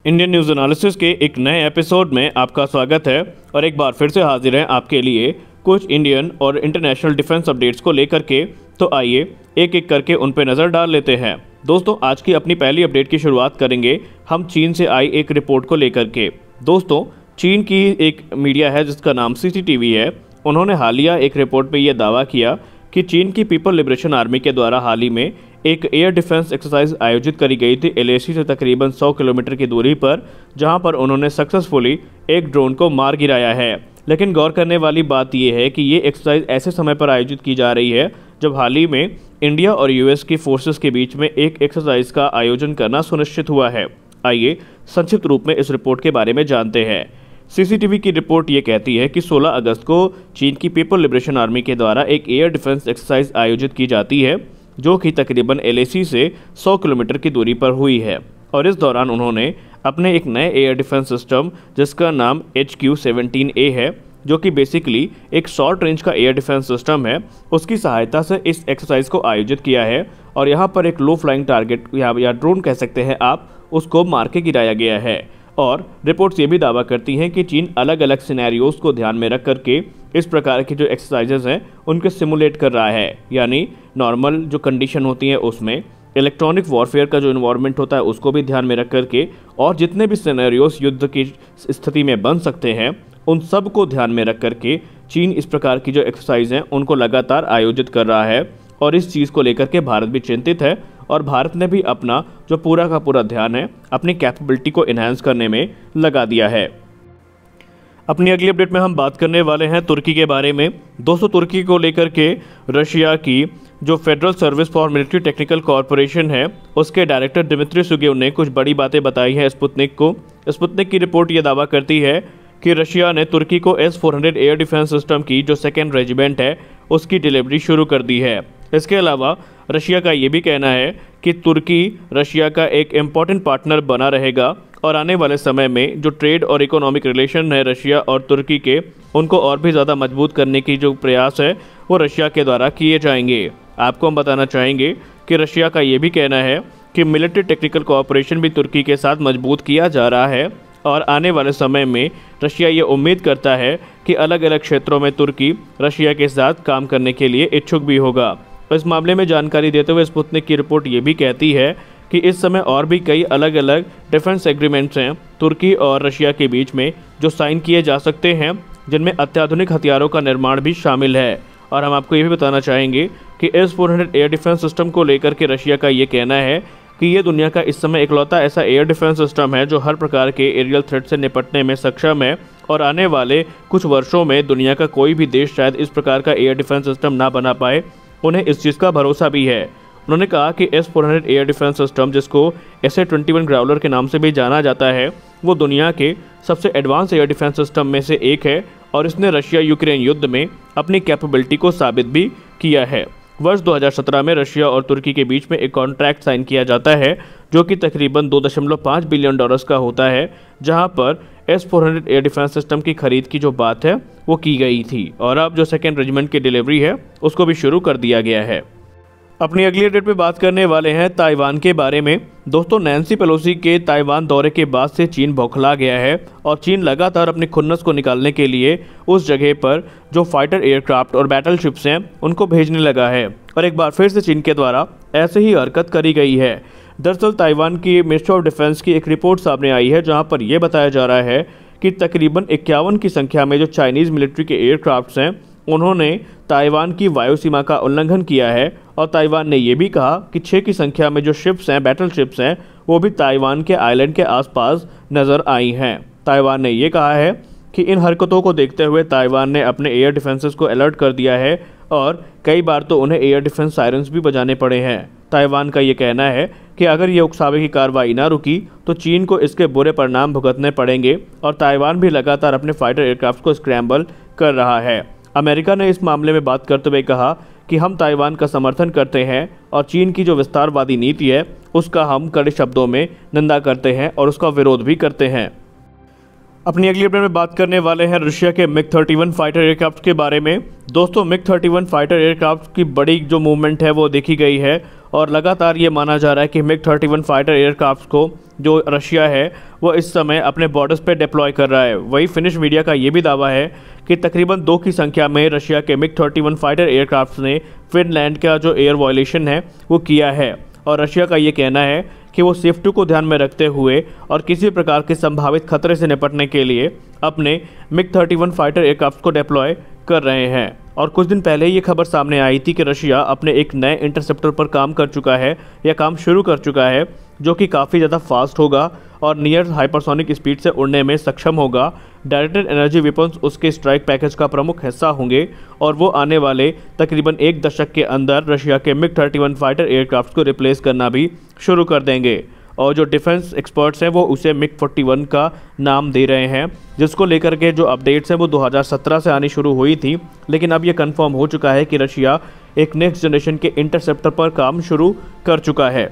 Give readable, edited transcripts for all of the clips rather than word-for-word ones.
Indian news analysis के एक नए एपिसोड में आपका स्वागत है और एक बार फिर से हाजिर हैं आपके लिए कुछ इंडियन और इंटरनेशनल डिफेंस अपडेट्स को लेकर के। तो आइए एक एक करके उन पर नज़र डाल लेते हैं। दोस्तों, आज की अपनी पहली अपडेट की शुरुआत करेंगे हम चीन से आई एक रिपोर्ट को लेकर के। दोस्तों, चीन की एक मीडिया है जिसका नाम CCTV है। उन्होंने हालिया एक रिपोर्ट में यह दावा किया कि चीन की पीपल लिबरेशन आर्मी के द्वारा हाल ही में एक एयर डिफेंस एक्सरसाइज आयोजित करी गई थी LAC से तकरीबन 100 किलोमीटर की दूरी पर, जहां पर उन्होंने सक्सेसफुली एक ड्रोन को मार गिराया है। लेकिन गौर करने वाली बात यह है कि ये एक्सरसाइज ऐसे समय पर आयोजित की जा रही है जब हाल ही में इंडिया और US की फोर्सेस के बीच में एक एक्सरसाइज का आयोजन करना सुनिश्चित हुआ है। आइए संक्षिप्त रूप में इस रिपोर्ट के बारे में जानते हैं। CCTV की रिपोर्ट ये कहती है कि 16 अगस्त को चीन की पीपल लिबरेशन आर्मी के द्वारा एक एयर डिफेंस एक्सरसाइज आयोजित की जाती है जो कि तकरीबन LAC से 100 किलोमीटर की दूरी पर हुई है। और इस दौरान उन्होंने अपने एक नए एयर डिफेंस सिस्टम जिसका नाम HQ-17A है, जो कि बेसिकली एक शॉर्ट रेंज का एयर डिफेंस सिस्टम है, उसकी सहायता से इस एक्सरसाइज को आयोजित किया है। और यहाँ पर एक लो फ्लाइंग टारगेट या ड्रोन कह सकते हैं आप, उसको मार के गिराया गया है। और रिपोर्ट्स ये भी दावा करती हैं कि चीन अलग अलग सिनेरियोज को ध्यान में रख करके इस प्रकार की जो एक्सरसाइजेज हैं उनके सिमुलेट कर रहा है। यानी नॉर्मल जो कंडीशन होती है उसमें इलेक्ट्रॉनिक वॉरफेयर का जो इन्वायरमेंट होता है उसको भी ध्यान में रख करके, और जितने भी सिनेरियोज युद्ध की स्थिति में बन सकते हैं उन सब को ध्यान में रख करके चीन इस प्रकार की जो एक्सरसाइज हैं उनको लगातार आयोजित कर रहा है। और इस चीज़ को लेकर के भारत भी चिंतित है और भारत ने भी अपना जो पूरा का पूरा ध्यान है अपनी कैपेबिलिटी को इन्हांस करने में लगा दिया है। अपनी अगली अपडेट में हम बात करने वाले हैं तुर्की के बारे में। दोस्तों, तुर्की को लेकर के रशिया की जो federal service for military technical corporation है उसके डायरेक्टर दिमित्री सुगेव ने कुछ बड़ी बातें बताई हैं स्पुतनिक को। स्पुतनिक की रिपोर्ट ये दावा करती है कि रशिया ने तुर्की को S-400 एयर डिफेंस सिस्टम की जो 2nd रेजिमेंट है उसकी डिलीवरी शुरू कर दी है। इसके अलावा रशिया का ये भी कहना है कि तुर्की रशिया का एक इम्पॉर्टेंट पार्टनर बना रहेगा और आने वाले समय में जो ट्रेड और इकोनॉमिक रिलेशन है रशिया और तुर्की के, उनको और भी ज़्यादा मजबूत करने की जो प्रयास है वो रशिया के द्वारा किए जाएंगे। आपको हम बताना चाहेंगे कि रशिया का ये भी कहना है कि मिलिट्री टेक्निकल कोऑपरेशन भी तुर्की के साथ मजबूत किया जा रहा है और आने वाले समय में रशिया ये उम्मीद करता है कि अलग अलग क्षेत्रों में तुर्की रशिया के साथ काम करने के लिए इच्छुक भी होगा। इस मामले में जानकारी देते हुए स्पुतनिक की रिपोर्ट ये भी कहती है कि इस समय और भी कई अलग अलग डिफेंस एग्रीमेंट्स हैं तुर्की और रशिया के बीच में जो साइन किए जा सकते हैं, जिनमें अत्याधुनिक हथियारों का निर्माण भी शामिल है। और हम आपको ये भी बताना चाहेंगे कि S-400 एयर डिफेंस सिस्टम को लेकर के रशिया का ये कहना है कि ये दुनिया का इस समय इकलौता ऐसा एयर डिफेंस सिस्टम है जो हर प्रकार के एरियल थ्रेट से निपटने में सक्षम है और आने वाले कुछ वर्षों में दुनिया का कोई भी देश शायद इस प्रकार का एयर डिफेंस सिस्टम ना बना पाए। उन्हें इस चीज़ का भरोसा भी है। उन्होंने कहा कि S-400 एयर डिफेंस सिस्टम, जिसको SA-21 ग्राउलर के नाम से भी जाना जाता है, वो दुनिया के सबसे एडवांस एयर डिफेंस सिस्टम में से एक है और इसने रशिया यूक्रेन युद्ध में अपनी कैपेबिलिटी को साबित भी किया है। वर्ष 2017 में रशिया और तुर्की के बीच में एक कॉन्ट्रैक्ट साइन किया जाता है जो कि तकरीबन $2.5 बिलियन का होता है, जहां पर S-400 एयर डिफेंस सिस्टम की खरीद की जो बात है वो की गई थी और अब जो 2nd रेजिमेंट की डिलीवरी है उसको भी शुरू कर दिया गया है। अपनी अगली अपडेट पे बात करने वाले हैं ताइवान के बारे में। दोस्तों, नैन्सी पेलोसी के ताइवान दौरे के बाद से चीन बौखला गया है और चीन लगातार अपनी खुन्नस को निकालने के लिए उस जगह पर जो फाइटर एयरक्राफ्ट और बैटलशिप्स हैं उनको भेजने लगा है। और एक बार फिर से चीन के द्वारा ऐसे ही हरकत करी गई है। दरअसल ताइवान की मिनिस्ट्री ऑफ डिफेंस की एक रिपोर्ट सामने आई है जहाँ पर यह बताया जा रहा है कि तकरीबन 51 की संख्या में जो चाइनीज़ मिलिट्री के एयरक्राफ्ट्स हैं उन्होंने ताइवान की वायु सीमा का उल्लंघन किया है। और ताइवान ने यह भी कहा कि 6 की संख्या में जो शिप्स हैं, बैटल शिप्स हैं, वो भी ताइवान के आइलैंड के आसपास नज़र आई हैं। ताइवान ने यह कहा है कि इन हरकतों को देखते हुए ताइवान ने अपने एयर डिफेंसेस को अलर्ट कर दिया है और कई बार तो उन्हें एयर डिफेंस सायरन्स भी बजाने पड़े हैं। ताइवान का ये कहना है कि अगर ये उकसावे की कार्रवाई ना रुकी तो चीन को इसके बुरे परिणाम भुगतने पड़ेंगे और ताइवान भी लगातार अपने फाइटर एयरक्राफ्ट को स्क्रैम्बल कर रहा है। अमेरिका ने इस मामले में बात करते हुए कहा कि हम ताइवान का समर्थन करते हैं और चीन की जो विस्तारवादी नीति है उसका हम कड़े शब्दों में निंदा करते हैं और उसका विरोध भी करते हैं। अपनी अगली अपडेट में बात करने वाले हैं रशिया के MiG-31 फाइटर एयरक्राफ्ट के बारे में। दोस्तों, MiG-31 फाइटर एयरक्राफ्ट की बड़ी जो मूवमेंट है वो देखी गई है और लगातार ये माना जा रहा है कि MiG-31 फाइटर एयरक्राफ्ट को जो रशिया है वो इस समय अपने बॉर्डर्स पे डिप्लॉय कर रहा है। वही फिनिश मीडिया का ये भी दावा है कि तकरीबन 2 की संख्या में रशिया के MiG-31 फाइटर एयरक्राफ्ट ने फिनलैंड का जो एयर वायलेशन है वो किया है। और रशिया का ये कहना है कि वो सेफ्टी को ध्यान में रखते हुए और किसी प्रकार के संभावित खतरे से निपटने के लिए अपने MiG-31 फाइटर एयरक्राफ्ट को डिप्लॉय कर रहे हैं। और कुछ दिन पहले ये खबर सामने आई थी कि रशिया अपने एक नए इंटरसेप्टर पर काम कर चुका है या काम शुरू कर चुका है, जो कि काफ़ी ज़्यादा फास्ट होगा और नियर हाइपरसोनिक स्पीड से उड़ने में सक्षम होगा। डायरेक्टेड एनर्जी वेपन्स उसके स्ट्राइक पैकेज का प्रमुख हिस्सा होंगे और वो आने वाले तकरीबन 1 दशक के अंदर रशिया के MiG-31 फाइटर एयरक्राफ्ट को रिप्लेस करना भी शुरू कर देंगे। और जो डिफेंस एक्सपर्ट्स हैं वो उसे MiG-41 का नाम दे रहे हैं, जिसको लेकर के जो अपडेट्स हैं वो 2017 से आनी शुरू हुई थी, लेकिन अब ये कंफर्म हो चुका है कि रशिया एक नेक्स्ट जनरेशन के इंटरसेप्टर पर काम शुरू कर चुका है।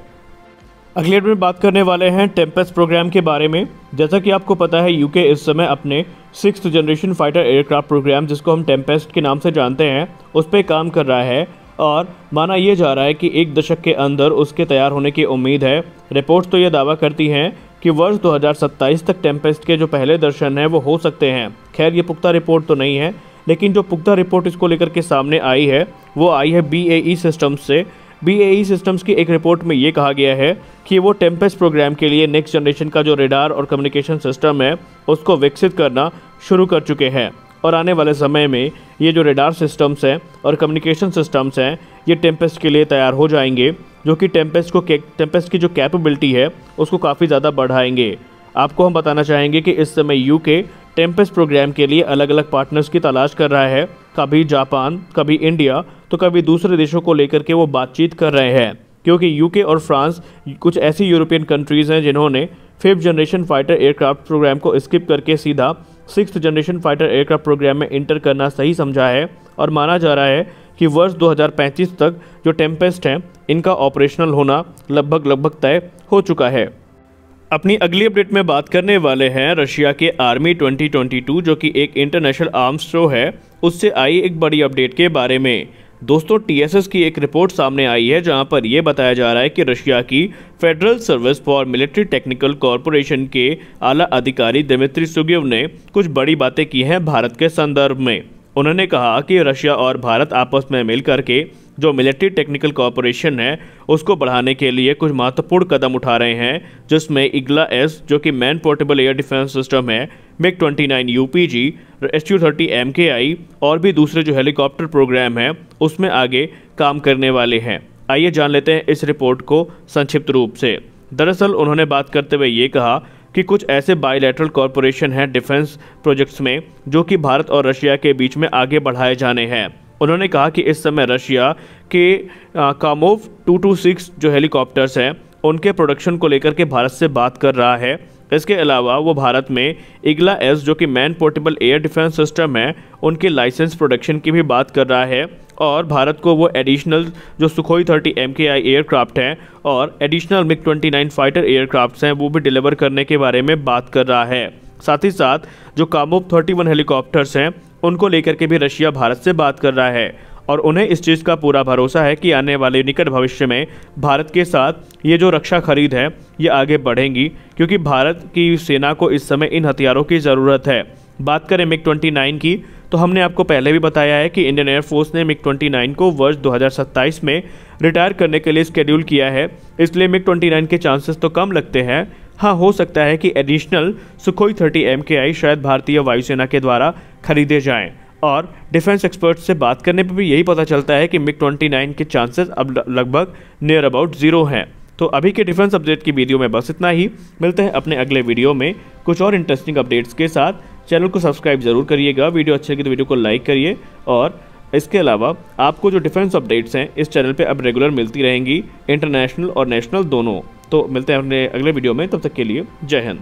अगली अपडेट में बात करने वाले हैं टेम्पेस्ट प्रोग्राम के बारे में। जैसा कि आपको पता है यूके इस समय अपने 6th generation fighter aircraft programme, जिसको हम टेम्पेस्ट के नाम से जानते हैं, उस पर काम कर रहा है और माना यह जा रहा है कि 1 दशक के अंदर उसके तैयार होने की उम्मीद है। रिपोर्ट्स तो ये दावा करती हैं कि वर्ष 2027 तक टेम्पेस्ट के जो पहले दर्शन हैं वो हो सकते हैं। खैर ये पुख्ता रिपोर्ट तो नहीं है, लेकिन जो पुख्ता रिपोर्ट इसको लेकर के सामने आई है वो आई है BAE सिस्टम्स से। BAE सिस्टम्स की एक रिपोर्ट में ये कहा गया है कि वो टेम्पेस्ट प्रोग्राम के लिए नेक्स्ट जनरेशन का जो रेडार और कम्युनिकेशन सिस्टम है उसको विकसित करना शुरू कर चुके हैं और आने वाले समय में ये जो रेडार सिस्टम्स हैं और कम्युनिकेशन सिस्टम्स हैं ये टेम्पेस्ट के लिए तैयार हो जाएंगे, जो कि टेम्पेस्ट की जो कैपेबिलिटी है उसको काफ़ी ज़्यादा बढ़ाएंगे। आपको हम बताना चाहेंगे कि इस समय यूके टेम्पेस्ट प्रोग्राम के लिए अलग अलग पार्टनर्स की तलाश कर रहा है। कभी जापान, कभी इंडिया, तो कभी दूसरे देशों को लेकर के वो बातचीत कर रहे हैं, क्योंकि यूके और फ्रांस कुछ ऐसी यूरोपियन कंट्रीज़ हैं जिन्होंने 5th generation fighter aircraft program को स्किप करके सीधा 6th generation fighter aircraft program में इंटर करना सही समझा है। और माना जा रहा है कि वर्ष 2035 तक जो टेम्पेस्ट हैं इनका ऑपरेशनल होना लगभग तय हो चुका है। अपनी अगली अपडेट में बात करने वाले हैं रशिया के आर्मी 2022, जो कि एक इंटरनेशनल आर्म्स शो है, उससे आई एक बड़ी अपडेट के बारे में। दोस्तों TSS की एक रिपोर्ट सामने आई है जहां पर यह बताया जा रहा है कि रशिया की federal service for military technical corporation के आला अधिकारी दिमित्री सुगेव ने कुछ बड़ी बातें की हैं भारत के संदर्भ में। उन्होंने कहा कि रशिया और भारत आपस में मिलकर के जो मिलिट्री टेक्निकल कॉरपोरेशन है उसको बढ़ाने के लिए कुछ महत्वपूर्ण कदम उठा रहे हैं, जिसमें IGLA-S जो कि man portable air defence system है, MiG-29 UPG, Su-30 MKI और भी दूसरे जो हेलीकॉप्टर प्रोग्राम है उसमें आगे काम करने वाले हैं। आइए जान लेते हैं इस रिपोर्ट को संक्षिप्त रूप से। दरअसल उन्होंने बात करते हुए ये कहा कि कुछ ऐसे बायलैटरल कॉरपोरेशन हैं डिफेंस प्रोजेक्ट्स में जो कि भारत और रशिया के बीच में आगे बढ़ाए जाने हैं। उन्होंने कहा कि इस समय रशिया के कामोव 226 जो हेलीकॉप्टर्स हैं उनके प्रोडक्शन को लेकर के भारत से बात कर रहा है। इसके अलावा वो भारत में IGLA-S जो कि man portable air defence system है उनके लाइसेंस प्रोडक्शन की भी बात कर रहा है और भारत को वो एडिशनल जो सुखोई 30 MKI एयरक्राफ्ट हैं और एडिशनल MiG-29 फाइटर एयरक्राफ्ट्स हैं वो भी डिलीवर करने के बारे में बात कर रहा है। साथ ही साथ जो कामोव 31 हेलीकॉप्टर्स हैं उनको लेकर के भी रशिया भारत से बात कर रहा है और उन्हें इस चीज़ का पूरा भरोसा है कि आने वाले निकट भविष्य में भारत के साथ ये जो रक्षा खरीद है ये आगे बढ़ेंगी, क्योंकि भारत की सेना को इस समय इन हथियारों की ज़रूरत है। बात करें MiG-29 की तो हमने आपको पहले भी बताया है कि इंडियन एयरफोर्स ने MiG-29 को वर्ष 2027 में रिटायर करने के लिए शेड्यूल किया है, इसलिए MiG-29 के चांसेस तो कम लगते हैं। हाँ, हो सकता है कि एडिशनल सुखोई 30 MKI शायद भारतीय वायुसेना के द्वारा खरीदे जाएं और डिफेंस एक्सपर्ट्स से बात करने पर भी यही पता चलता है कि MiG-29 के चांसेस अब लगभग नियर अबाउट 0 हैं। तो अभी के डिफेंस अपडेट की वीडियो में बस इतना ही। मिलते हैं अपने अगले वीडियो में कुछ और इंटरेस्टिंग अपडेट्स के साथ। चैनल को सब्सक्राइब जरूर करिएगा, वीडियो अच्छी लगी तो वीडियो को लाइक करिए और इसके अलावा आपको जो डिफेंस अपडेट्स हैं इस चैनल पे अब रेगुलर मिलती रहेंगी, इंटरनेशनल और नेशनल दोनों। तो मिलते हैं अपने अगले वीडियो में, तब तक के लिए जय हिंद।